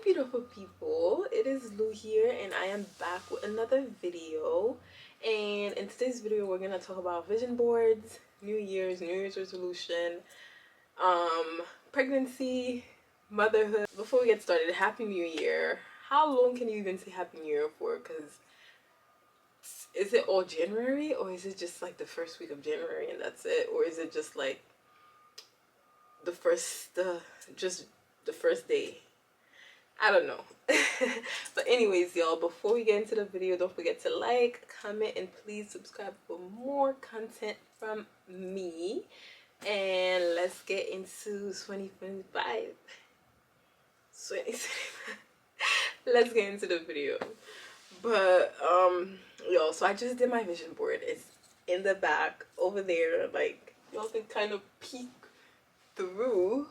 beautiful people, it is Lou here and I am back with another video. And in today's video we're gonna talk about vision boards, New Year's resolution, pregnancy, motherhood. Before we get started, Happy New Year. How long can you even say Happy New Year for? Because is it all January, or is it just like the first week of January and that's it? Or is it just like just the first day? I don't know. But anyways, y'all, before we get into the video, don't forget to like, comment, and please subscribe for more content from me. And let's get into 2025. Let's get into the video. But y'all, so I just did my vision board. It's in the back over there. Like, y'all can kind of peek through.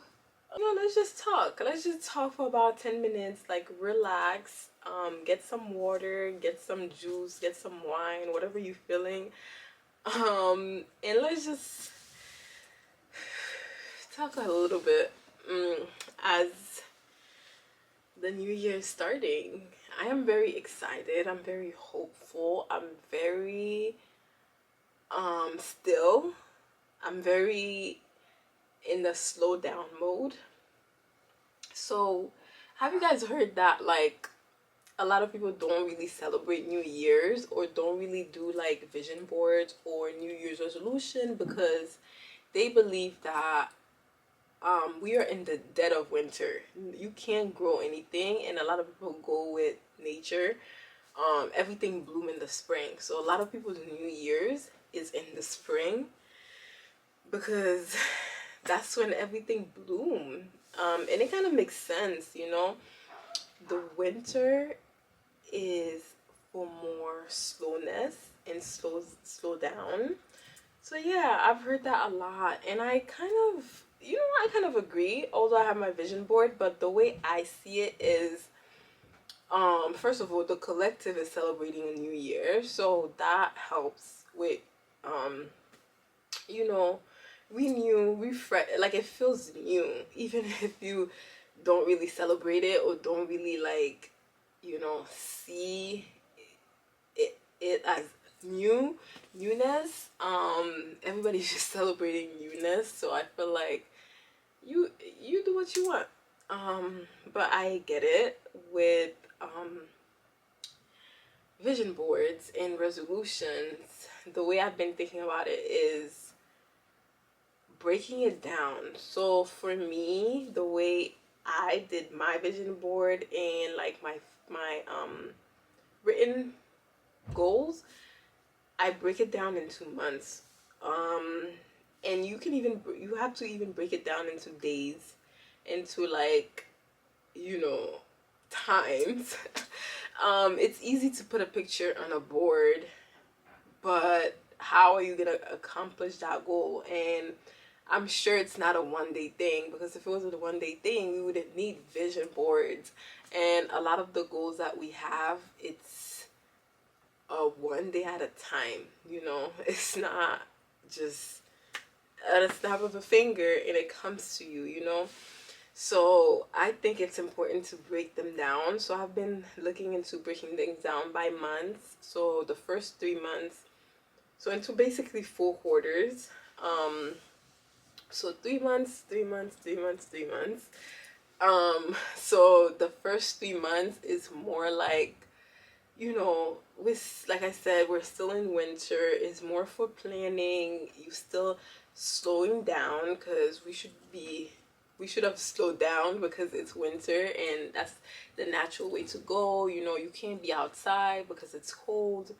Let's just talk. Let's just talk for about 10 minutes. Like, relax. Get some water, get some juice, get some wine, whatever you're feeling. And let's just talk a little bit as the new year is starting. I am very excited. I'm very hopeful. I'm very still. I'm very in the slow down mode. So have you guys heard that like a lot of people don't really celebrate New Year's or don't really do like vision boards or New Year's resolution because they believe that we are in the dead of winter. You can't grow anything, and a lot of people go with nature. Everything bloom in the spring. So a lot of people's New Year's is in the spring because that's when everything bloom. And it kind of makes sense, you know. The winter is for more slowness and slow down. So yeah, I've heard that a lot, and I kind of agree, although I have my vision board. But the way I see it is, first of all, the collective is celebrating a new year, so that helps with like it feels new, even if you don't really celebrate it or don't really like, see it as newness. Everybody's just celebrating newness, so I feel like you do what you want. But I get it with vision boards and resolutions. The way I've been thinking about it is breaking it down. So for me, the way I did my vision board and like my written goals, I break it down into months. And you have to even break it down into days, into like, times. It's easy to put a picture on a board, but how are you gonna accomplish that goal? And I'm sure it's not a one-day thing, because if it was a one-day thing, we wouldn't need vision boards. And a lot of the goals that we have, it's one day at a time. It's not just at a snap of a finger and it comes to you. So I think it's important to break them down. So I've been looking into breaking things down by months. So the first 3 months, so into basically 4 quarters. So 3 months, 3 months, 3 months, 3 months. So the first 3 months is more like, with, like I said, we're still in winter. It's more for planning. You still slowing down, because we should have slowed down because it's winter, and that's the natural way to go. You can't be outside because it's cold.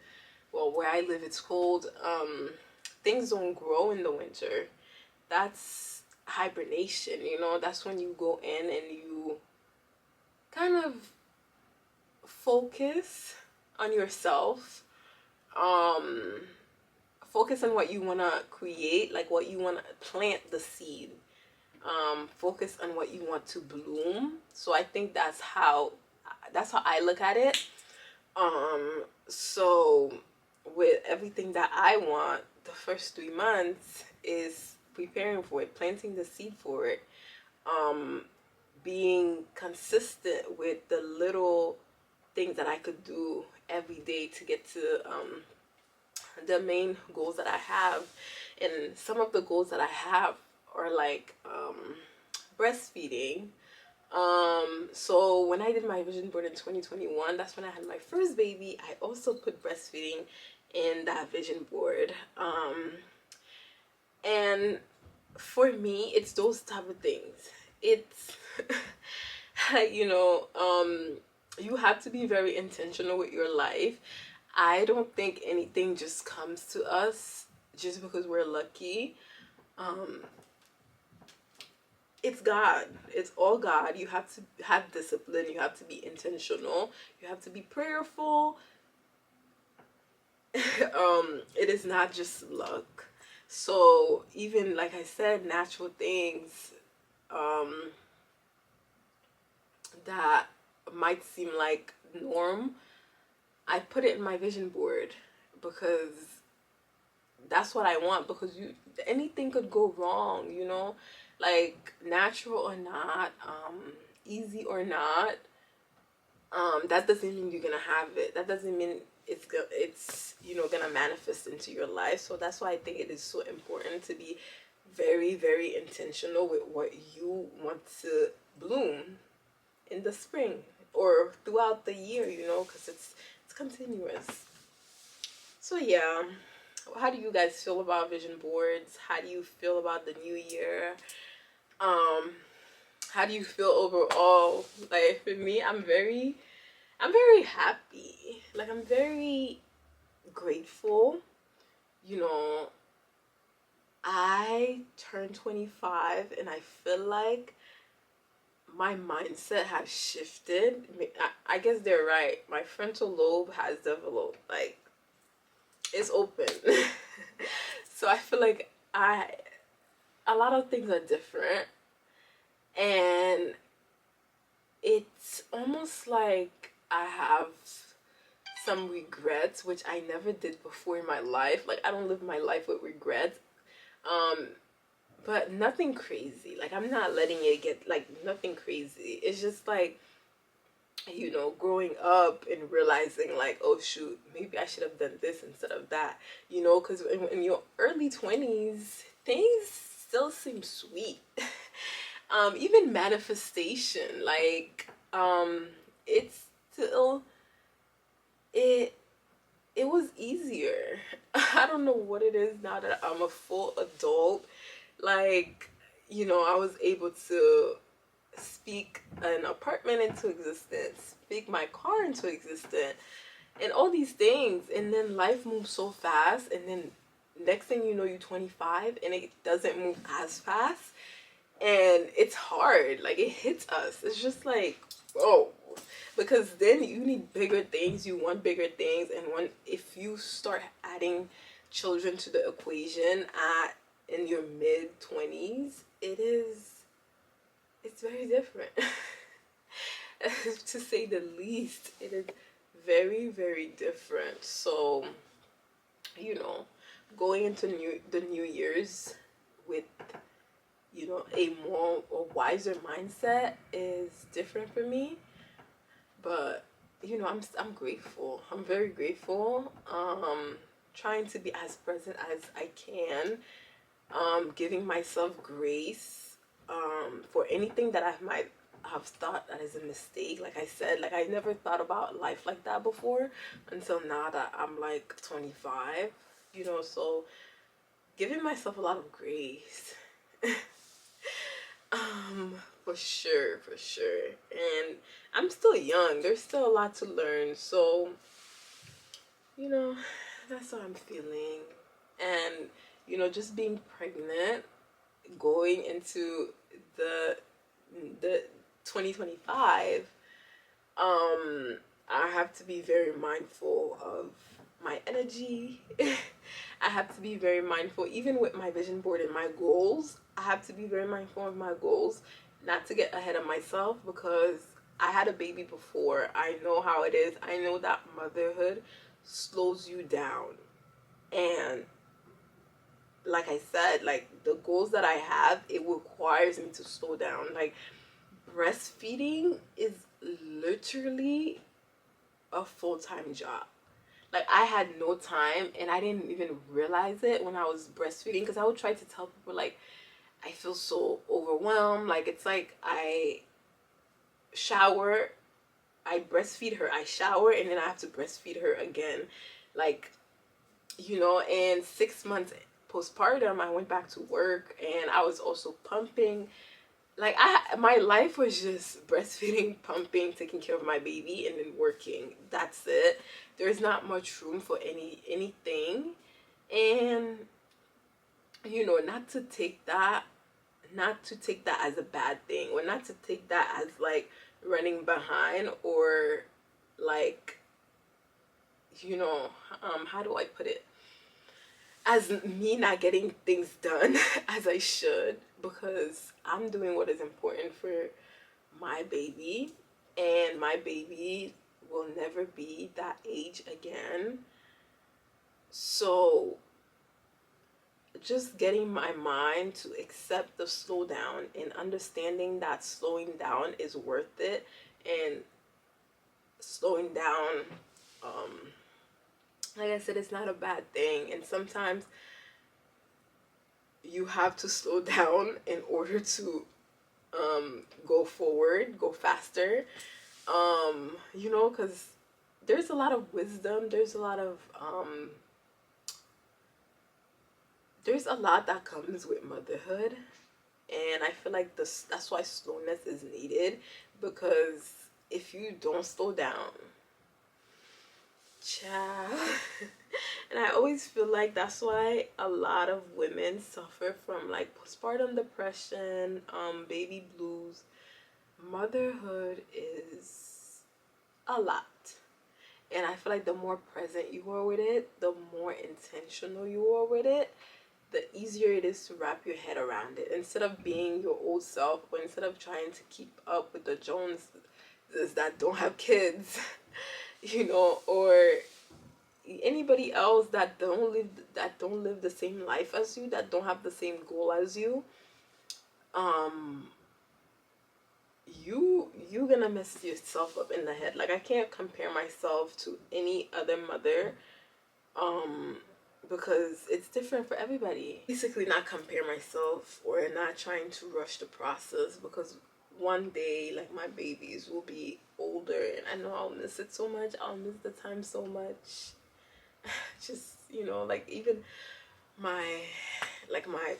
Well, where I live, it's cold. Things don't grow in the winter. That's hibernation. That's when you go in and you kind of focus on yourself, focus on what you want to create, like what you want to plant the seed, focus on what you want to bloom. So I think that's how I look at it. So with everything that I want, the first 3 months is preparing for it, planting the seed for it, being consistent with the little things that I could do every day to get to the main goals that I have. And some of the goals that I have are like breastfeeding. So when I did my vision board in 2021, that's when I had my first baby. I also put breastfeeding in that vision board. And for me, it's those type of things. It's you know, you have to be very intentional with your life. I don't think anything just comes to us just because we're lucky. Um, it's God. It's all God. You have to have discipline. You have to be intentional. You have to be prayerful. It is not just luck. So even like I said, natural things um, that might seem like norm, I put it in my vision board because that's what I want. Because anything could go wrong, you know, like natural or not, easy or not. That doesn't mean you're gonna have it. That doesn't mean it's gonna manifest into your life. So that's why I think it is so important to be very, very intentional with what you want to bloom in the spring or throughout the year, because it's continuous. So yeah, how do you guys feel about vision boards? How do you feel about the new year? Um, how do you feel overall? Like for me, I'm very happy. Like I'm very grateful. You know, I turned 25 and I feel like my mindset has shifted. I guess they're right. My frontal lobe has developed. Like it's open. So I feel like a lot of things are different, and it's almost like I have some regrets, which I never did before in my life. Like I don't live my life with regrets. Um, but nothing crazy. Like I'm not letting it get like nothing crazy. It's just like, growing up and realizing like, oh shoot, maybe I should have done this instead of that. Because in your early 20s, things still seem sweet. Even manifestation, like, it's still it it was easier. I don't know what it is now that I'm a full adult. Like, I was able to speak an apartment into existence, speak my car into existence, and all these things. And then life moves so fast, and then next thing you know, you're 25, and it doesn't move as fast, and it's hard. Like it hits us. It's just like, whoa, because then you need bigger things. You want bigger things, and if you start adding children to the equation in your mid 20s, it's very different. To say the least, it is very, very different. So, you know, going into the New Year's with a more or wiser mindset is different for me. But I'm grateful. I'm very grateful. Trying to be as present as I can. Giving myself grace. For anything that I might have thought that is a mistake. Like I said, like I never thought about life like that before until now that I'm like 25. So giving myself a lot of grace. For sure, for sure. And I'm still young. There's still a lot to learn. So, that's how I'm feeling. And, just being pregnant, going into the 2025, I have to be very mindful of my energy. I have to be very mindful, even with my vision board and my goals. I have to be very mindful of my goals, not to get ahead of myself, because I had a baby before. I know how it is. I know that motherhood slows you down. And like I said, like the goals that I have, it requires me to slow down. Like breastfeeding is literally a full-time job. Like, I had no time, and I didn't even realize it when I was breastfeeding, because I would try to tell people, like, I feel so overwhelmed. Like, it's like I shower, I breastfeed her, I shower, and then I have to breastfeed her again. Like, and 6 months postpartum, I went back to work, and I was also pumping. Like, my life was just breastfeeding, pumping, taking care of my baby, and then working. That's it. There's not much room for anything. And not to take that, as a bad thing, or not to take that as like running behind, or like, how do I put it, as me not getting things done as I should, because I'm doing what is important for my baby, and my baby will never be that age again. So just getting my mind to accept the slowdown, and understanding that slowing down is worth it, and slowing down, um like I said, it's not a bad thing. And sometimes you have to slow down in order to go forward, go faster. Because there's a lot of wisdom, there's a lot that comes with motherhood. And I feel like that's why slowness is needed, because if you don't slow down, child. And I always feel like that's why a lot of women suffer from like postpartum depression, baby blues. Motherhood is a lot. And I feel like the more present you are with it, the more intentional you are with it, the easier it is to wrap your head around it. Instead of being your old self, or instead of trying to keep up with the Joneses that don't have kids, or anybody else that don't live the same life as you, that don't have the same goal as you, um you gonna mess yourself up in the head. Like, I can't compare myself to any other mother, um because it's different for everybody. Basically, not compare myself, or not trying to rush the process, because one day, like, my babies will be older, and I know I'll miss it so much. I'll miss the time so much. Just, like, even my my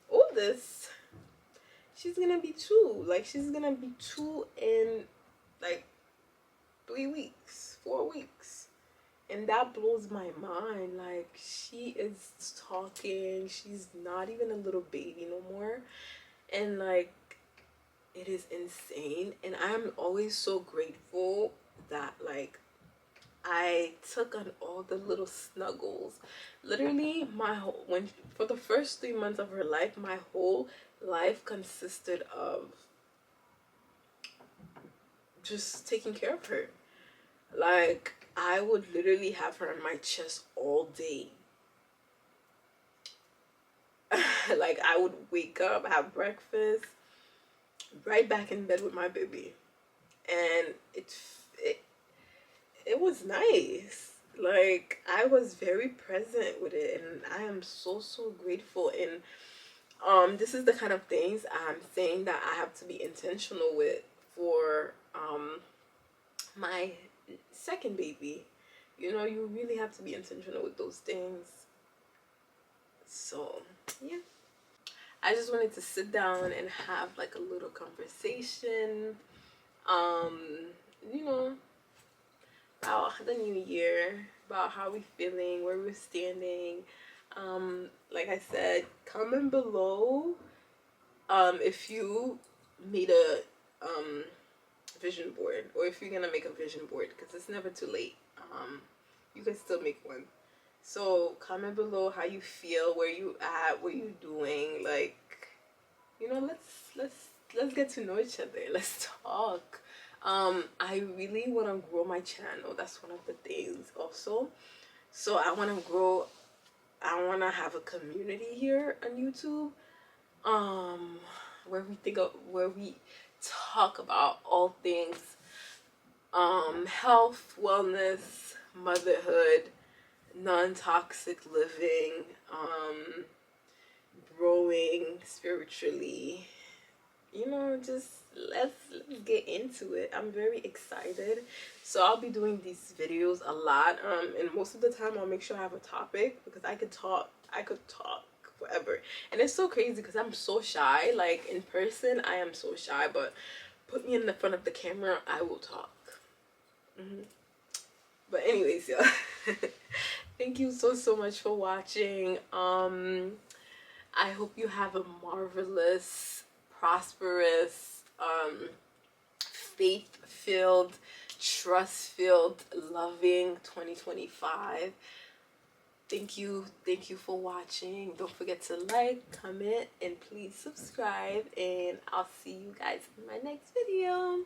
oldest, she's gonna be two. Like, she's gonna be two in like 3 weeks, 4 weeks. And that blows my mind. Like, she is talking. She's not even a little baby no more. And like, it is insane. And I'm always so grateful that, like, I took on all the little snuggles. Literally, when for the first 3 months of her life, my whole life consisted of just taking care of her. Like, I would literally have her on my chest all day. Like, I would wake up, have breakfast, right back in bed with my baby, and it it was nice. Like, I was very present with it, and I am so, so grateful. And this is the kind of things I'm saying that I have to be intentional with for my second baby. You really have to be intentional with those things. So, yeah. I just wanted to sit down and have like a little conversation, um, you know, about the new year, about how we feeling, where we're standing. Like I said, comment below if you made a vision board, or if you're gonna make a vision board, because it's never too late. You can still make one. So comment below how you feel, where you at, what you doing. Like, let's get to know each other. Let's talk. I really want to grow my channel. That's one of the things also. So I want to grow. I want to have a community here on YouTube. Um, where we talk about all things health, wellness, motherhood, non-toxic living, growing spiritually. You know, just let's get into it. I'm very excited. So I'll be doing these videos a lot. And most of the time I'll make sure I have a topic, because I could talk forever. And it's so crazy because I'm so shy. Like in person I am so shy, but put me in the front of the camera, I will talk. But anyways, yeah. Thank you so much for watching. I hope you have a marvelous, prosperous, faith-filled, trust-filled, loving 2025. Thank you for watching. Don't forget to like, comment, and please subscribe, and I'll see you guys in my next video.